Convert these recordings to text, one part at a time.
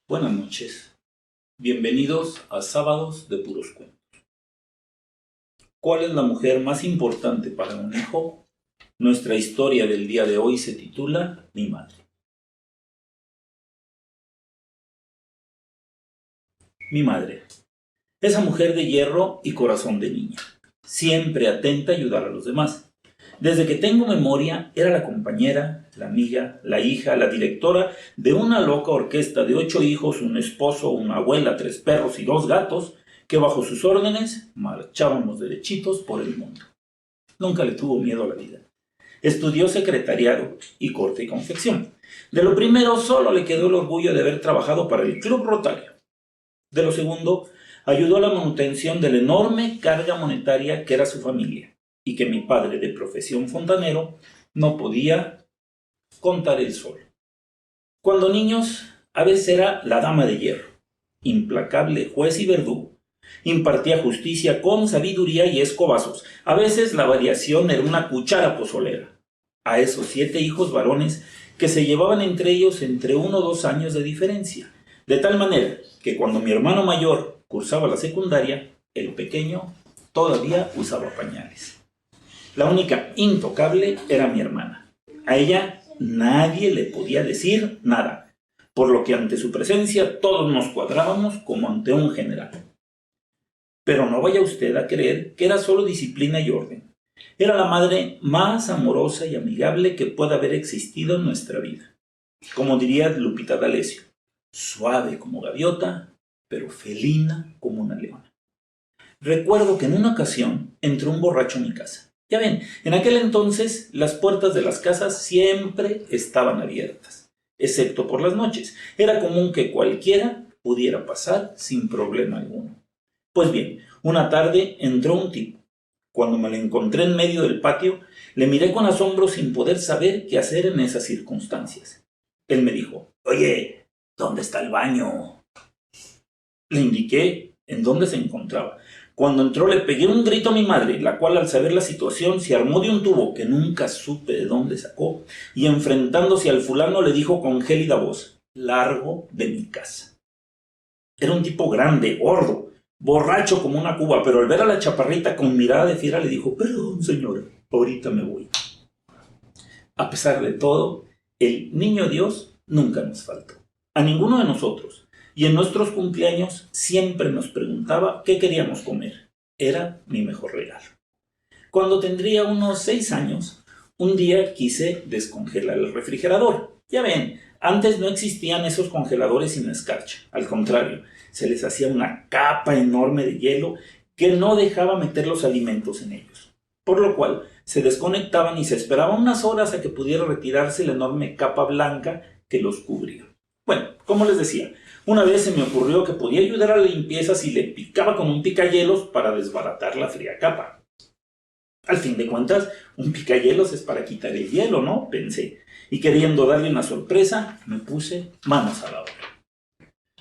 Buenas noches, bienvenidos a Sábados de Puros Cuentos. ¿Cuál es la mujer más importante para un hijo? Nuestra historia del día de hoy se titula Mi madre. Mi madre. Esa mujer de hierro y corazón de niña, siempre atenta a ayudar a los demás. Desde que tengo memoria, era la compañera, la amiga, la hija, la directora de una loca orquesta de 8 hijos, un esposo, una abuela, 3 perros y 2 gatos, que bajo sus órdenes marchábamos derechitos por el mundo. Nunca le tuvo miedo a la vida. Estudió secretariado y corte y confección. De lo primero solo le quedó el orgullo de haber trabajado para el Club Rotario. De lo segundo, ayudó a la manutención de la enorme carga monetaria que era su familia y que mi padre, de profesión fontanero, no podía contar él solo. Cuando niños, a veces era la dama de hierro, implacable juez y verdugo. Impartía justicia con sabiduría y escobazos. A veces la variación era una cuchara pozolera. A esos 7 hijos varones que se llevaban entre ellos entre 1 o 2 años de diferencia. De tal manera que cuando mi hermano mayor cursaba la secundaria, el pequeño todavía usaba pañales. La única intocable era mi hermana. A ella nadie le podía decir nada, por lo que ante su presencia todos nos cuadrábamos como ante un general. Pero no vaya usted a creer que era solo disciplina y orden. Era la madre más amorosa y amigable que pueda haber existido en nuestra vida. Como diría Lupita D'Alessio, suave como gaviota, pero felina como una leona. Recuerdo que en una ocasión entró un borracho a mi casa. Ya ven, en aquel entonces las puertas de las casas siempre estaban abiertas, excepto por las noches. Era común que cualquiera pudiera pasar sin problema alguno. Pues bien, una tarde entró un tipo. Cuando me lo encontré en medio del patio, le miré con asombro sin poder saber qué hacer en esas circunstancias. Él me dijo, «Oye, ¿dónde está el baño?» Le indiqué en dónde se encontraba. Cuando entró le pegué un grito a mi madre, la cual al saber la situación se armó de un tubo que nunca supe de dónde sacó, y enfrentándose al fulano le dijo con gélida voz, «Largo de mi casa». Era un tipo grande, gordo, borracho como una cuba, pero al ver a la chaparrita con mirada de fiera le dijo, «Perdón, señora, ahorita me voy». A pesar de todo, el niño Dios nunca nos faltó. A ninguno de nosotros. Y en nuestros cumpleaños siempre nos preguntaba qué queríamos comer. Era mi mejor regalo. Cuando tendría unos 6 años, un día quise descongelar el refrigerador. Ya ven, antes no existían esos congeladores sin escarcha. Al contrario, se les hacía una capa enorme de hielo que no dejaba meter los alimentos en ellos. Por lo cual, se desconectaban y se esperaba unas horas a que pudiera retirarse la enorme capa blanca que los cubría. Bueno, como les decía, una vez se me ocurrió que podía ayudar a la limpieza si le picaba con un picahielos para desbaratar la fría capa. Al fin de cuentas, un picahielos es para quitar el hielo, ¿no? Pensé. Y queriendo darle una sorpresa, me puse manos a la obra.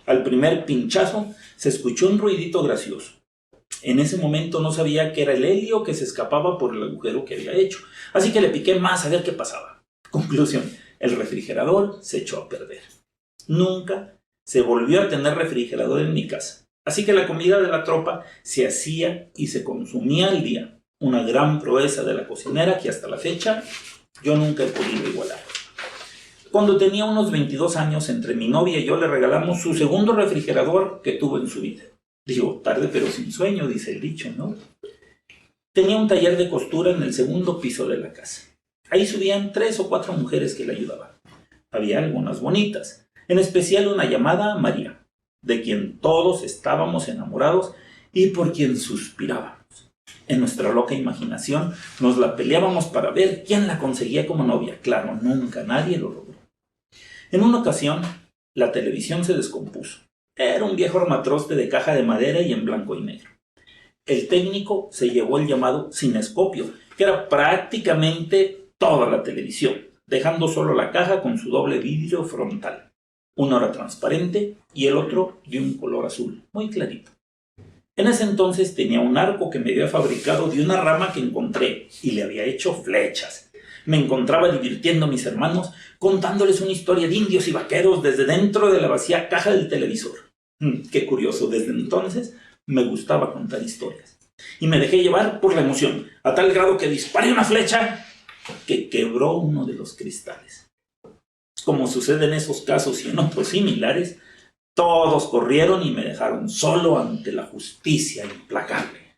Al primer pinchazo, se escuchó un ruidito gracioso. En ese momento no sabía que era el helio que se escapaba por el agujero que había hecho. Así que le piqué más a ver qué pasaba. Conclusión, el refrigerador se echó a perder. Nunca se volvió a tener refrigerador en mi casa. Así que la comida de la tropa se hacía y se consumía al día. Una gran proeza de la cocinera que hasta la fecha yo nunca he podido igualar. Cuando tenía unos 22 años, entre mi novia y yo le regalamos su segundo refrigerador que tuvo en su vida. Digo, tarde pero sin sueño, dice el dicho, ¿no? Tenía un taller de costura en el segundo piso de la casa. Ahí subían 3 o 4 mujeres que le ayudaban. Había algunas bonitas, en especial una llamada María, de quien todos estábamos enamorados y por quien suspirábamos. En nuestra loca imaginación nos la peleábamos para ver quién la conseguía como novia. Claro, nunca nadie lo logró. En una ocasión, la televisión se descompuso. Era un viejo armatroste de caja de madera y en blanco y negro. El técnico se llevó el llamado cinescopio, que era prácticamente toda la televisión, dejando solo la caja con su doble vidrio frontal. Uno era transparente y el otro de un color azul, muy clarito. En ese entonces tenía un arco que me había fabricado de una rama que encontré y le había hecho flechas. Me encontraba divirtiendo a mis hermanos, contándoles una historia de indios y vaqueros desde dentro de la vacía caja del televisor. Qué curioso, desde entonces me gustaba contar historias. Y me dejé llevar por la emoción, a tal grado que disparé una flecha que quebró uno de los cristales. Como sucede en esos casos y en otros similares, todos corrieron y me dejaron solo ante la justicia implacable.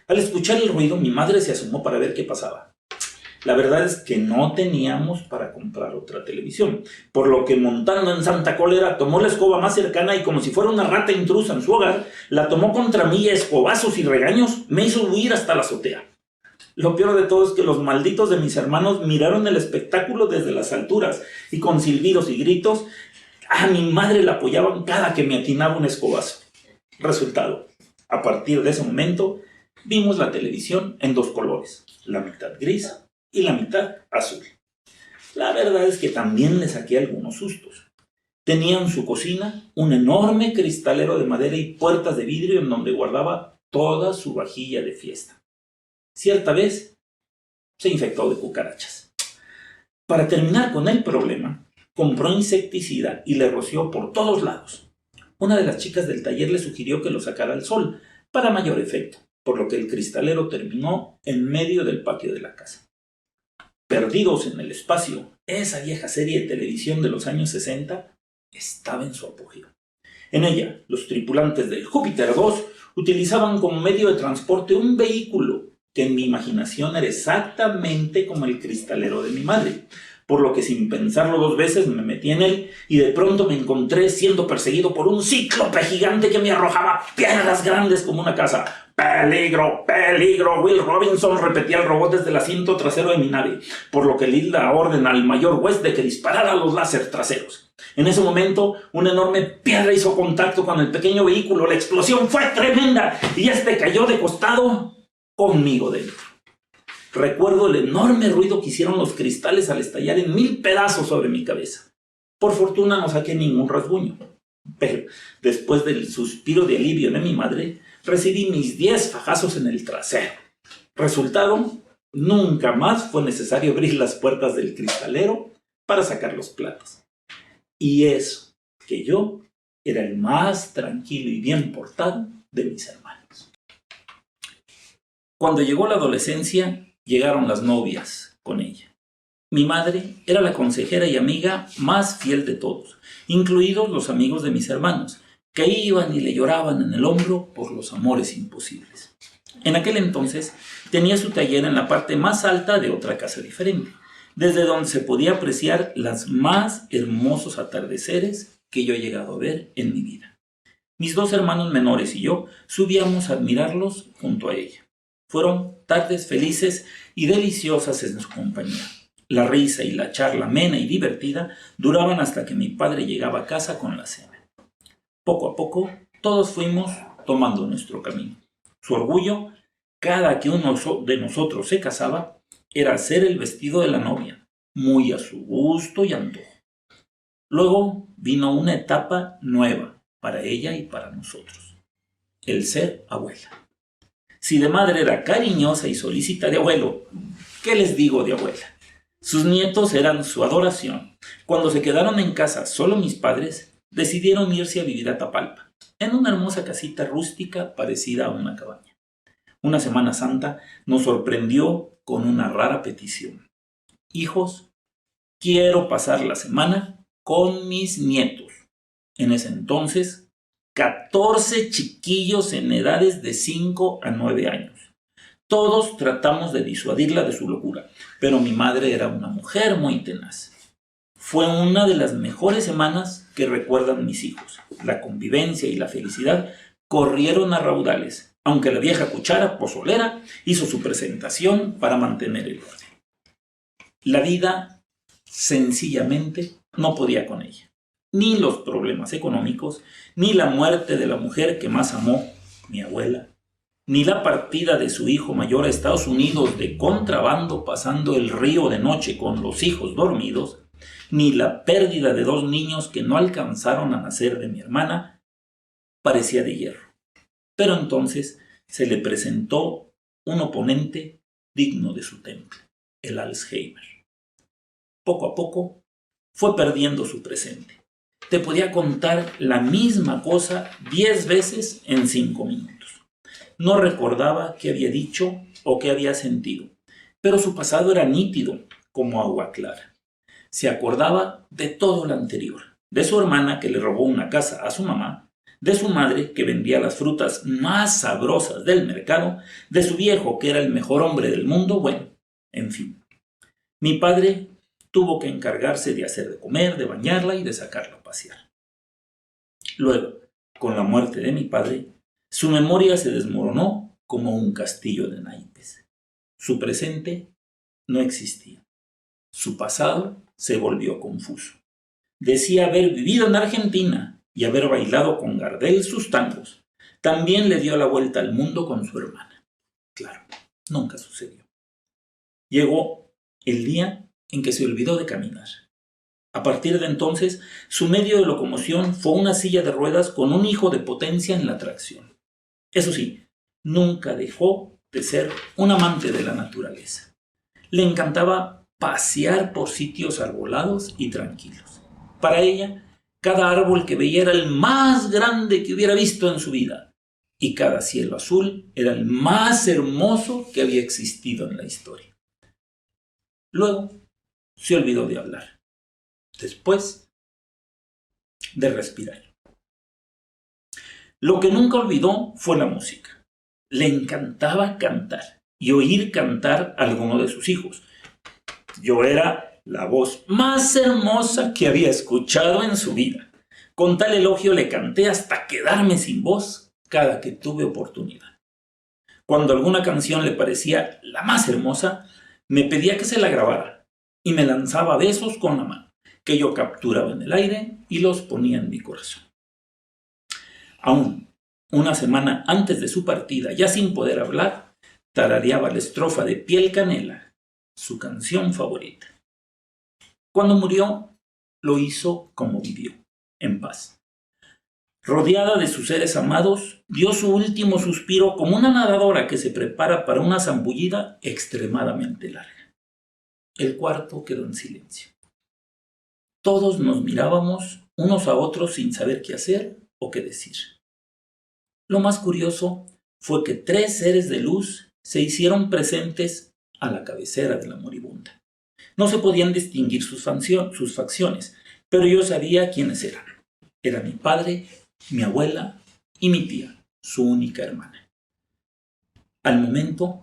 Al escuchar el ruido, mi madre se asomó para ver qué pasaba. La verdad es que no teníamos para comprar otra televisión, por lo que montando en santa cólera, tomó la escoba más cercana y como si fuera una rata intrusa en su hogar, la tomó contra mí y a escobazos y regaños me hizo huir hasta la azotea. Lo peor de todo es que los malditos de mis hermanos miraron el espectáculo desde las alturas y con silbidos y gritos a mi madre la apoyaban cada que me atinaba un escobazo. Resultado, a partir de ese momento vimos la televisión en dos colores, la mitad gris y la mitad azul. La verdad es que también le saqué algunos sustos. Tenía en su cocina un enorme cristalero de madera y puertas de vidrio en donde guardaba toda su vajilla de fiesta. Cierta vez se infectó de cucarachas. Para terminar con el problema, compró insecticida y le roció por todos lados. Una de las chicas del taller le sugirió que lo sacara al sol para mayor efecto, por lo que el cristalero terminó en medio del patio de la casa. Perdidos en el espacio, esa vieja serie de televisión de los años 60 estaba en su apogeo. En ella, los tripulantes del Júpiter 2 utilizaban como medio de transporte un vehículo que en mi imaginación era exactamente como el cristalero de mi madre, por lo que sin pensarlo dos veces me metí en él y de pronto me encontré siendo perseguido por un cíclope gigante que me arrojaba piedras grandes como una casa. ¡Peligro! ¡Peligro! Will Robinson, repetía el robot desde el asiento trasero de mi nave, por lo que le di la orden al mayor West de que disparara los láser traseros. En ese momento, una enorme piedra hizo contacto con el pequeño vehículo. La explosión fue tremenda y este cayó de costado conmigo dentro. Recuerdo el enorme ruido que hicieron los cristales al estallar en 1000 pedazos sobre mi cabeza. Por fortuna no saqué ningún rasguño, pero después del suspiro de alivio de mi madre, recibí mis 10 fajazos en el trasero. Resultado, nunca más fue necesario abrir las puertas del cristalero para sacar los platos. Y eso, que yo era el más tranquilo y bien portado de mis hermanos. Cuando llegó la adolescencia, llegaron las novias con ella. Mi madre era la consejera y amiga más fiel de todos, incluidos los amigos de mis hermanos, que iban y le lloraban en el hombro por los amores imposibles. En aquel entonces tenía su taller en la parte más alta de otra casa diferente, desde donde se podía apreciar los más hermosos atardeceres que yo he llegado a ver en mi vida. Mis dos hermanos menores y yo subíamos a admirarlos junto a ella. Fueron tardes felices y deliciosas en su compañía. La risa y la charla amena y divertida duraban hasta que mi padre llegaba a casa con la cena. Poco a poco, todos fuimos tomando nuestro camino. Su orgullo, cada que uno de nosotros se casaba, era hacer el vestido de la novia, muy a su gusto y antojo. Luego vino una etapa nueva para ella y para nosotros: el ser abuela. Si de madre era cariñosa y solícita de abuelo, ¿qué les digo de abuela? Sus nietos eran su adoración. Cuando se quedaron en casa solo mis padres, decidieron irse a vivir a Tapalpa, en una hermosa casita rústica parecida a una cabaña. Una Semana Santa nos sorprendió con una rara petición. Hijos, quiero pasar la semana con mis nietos. En ese entonces, 14 chiquillos en edades de 5 a 9 años. Todos tratamos de disuadirla de su locura, pero mi madre era una mujer muy tenaz. Fue una de las mejores semanas que recuerdan mis hijos. La convivencia y la felicidad corrieron a raudales, aunque la vieja cuchara pozolera hizo su presentación para mantener el orden. La vida sencillamente no podía con ella. Ni los problemas económicos, ni la muerte de la mujer que más amó, mi abuela, ni la partida de su hijo mayor a Estados Unidos de contrabando pasando el río de noche con los hijos dormidos, ni la pérdida de 2 niños que no alcanzaron a nacer de mi hermana, parecía de hierro. Pero entonces se le presentó un oponente digno de su temple, el Alzheimer. Poco a poco fue perdiendo su presente. Te podía contar la misma cosa 10 veces en 5 minutos. No recordaba qué había dicho o qué había sentido, pero su pasado era nítido como agua clara. Se acordaba de todo lo anterior, de su hermana que le robó una casa a su mamá, de su madre que vendía las frutas más sabrosas del mercado, de su viejo que era el mejor hombre del mundo, bueno, en fin. Mi padre tuvo que encargarse de hacer de comer, de bañarla y de sacarla a pasear. Luego, con la muerte de mi padre, su memoria se desmoronó como un castillo de naipes. Su presente no existía. Su pasado se volvió confuso. Decía haber vivido en Argentina y haber bailado con Gardel sus tangos. También le dio la vuelta al mundo con su hermana. Claro, nunca sucedió. Llegó el día en que se olvidó de caminar. A partir de entonces, su medio de locomoción fue una silla de ruedas con un hijo de potencia en la tracción. Eso sí, nunca dejó de ser un amante de la naturaleza. Le encantaba pasear por sitios arbolados y tranquilos. Para ella, cada árbol que veía era el más grande que hubiera visto en su vida, y cada cielo azul era el más hermoso que había existido en la historia. Luego, se olvidó de hablar. Después, de respirar. Lo que nunca olvidó fue la música. Le encantaba cantar y oír cantar a alguno de sus hijos. Yo era la voz más hermosa que había escuchado en su vida. Con tal elogio le canté hasta quedarme sin voz cada que tuve oportunidad. Cuando alguna canción le parecía la más hermosa, me pedía que se la grabara y me lanzaba besos con la mano, que yo capturaba en el aire y los ponía en mi corazón. Aún una semana antes de su partida, ya sin poder hablar, tarareaba la estrofa de Piel Canela, su canción favorita. Cuando murió, lo hizo como vivió, en paz. Rodeada de sus seres amados, dio su último suspiro como una nadadora que se prepara para una zambullida extremadamente larga. El cuarto quedó en silencio. Todos nos mirábamos unos a otros sin saber qué hacer o qué decir. Lo más curioso fue que 3 seres de luz se hicieron presentes a la cabecera de la moribunda. No se podían distinguir sus facciones, pero yo sabía quiénes eran. Era mi padre, mi abuela y mi tía, su única hermana. Al momento,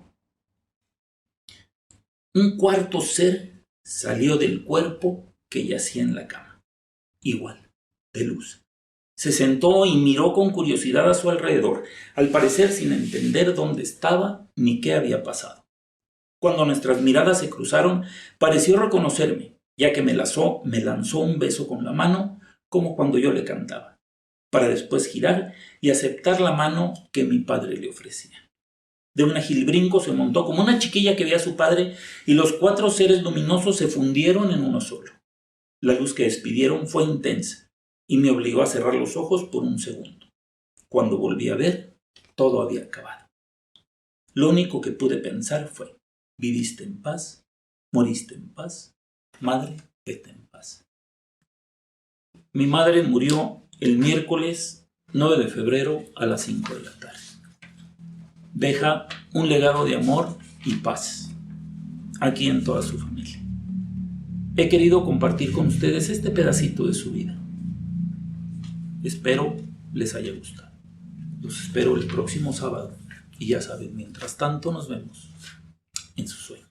un cuarto ser salió del cuerpo que yacía en la cama, igual, de luz. Se sentó y miró con curiosidad a su alrededor, al parecer sin entender dónde estaba ni qué había pasado. Cuando nuestras miradas se cruzaron, pareció reconocerme, ya que me lanzó un beso con la mano, como cuando yo le cantaba, para después girar y aceptar la mano que mi padre le ofrecía. De un ágil brinco se montó como una chiquilla que veía a su padre y los 4 seres luminosos se fundieron en uno solo. La luz que despidieron fue intensa y me obligó a cerrar los ojos por un segundo. Cuando volví a ver, todo había acabado. Lo único que pude pensar fue: viviste en paz, moriste en paz, madre, vete en paz. Mi madre murió el miércoles 9 de febrero a las 5 de la tarde. Deja un legado de amor y paz aquí en toda su familia. He querido compartir con ustedes este pedacito de su vida. Espero les haya gustado. Los espero el próximo sábado. Y ya saben, mientras tanto nos vemos en sus sueños.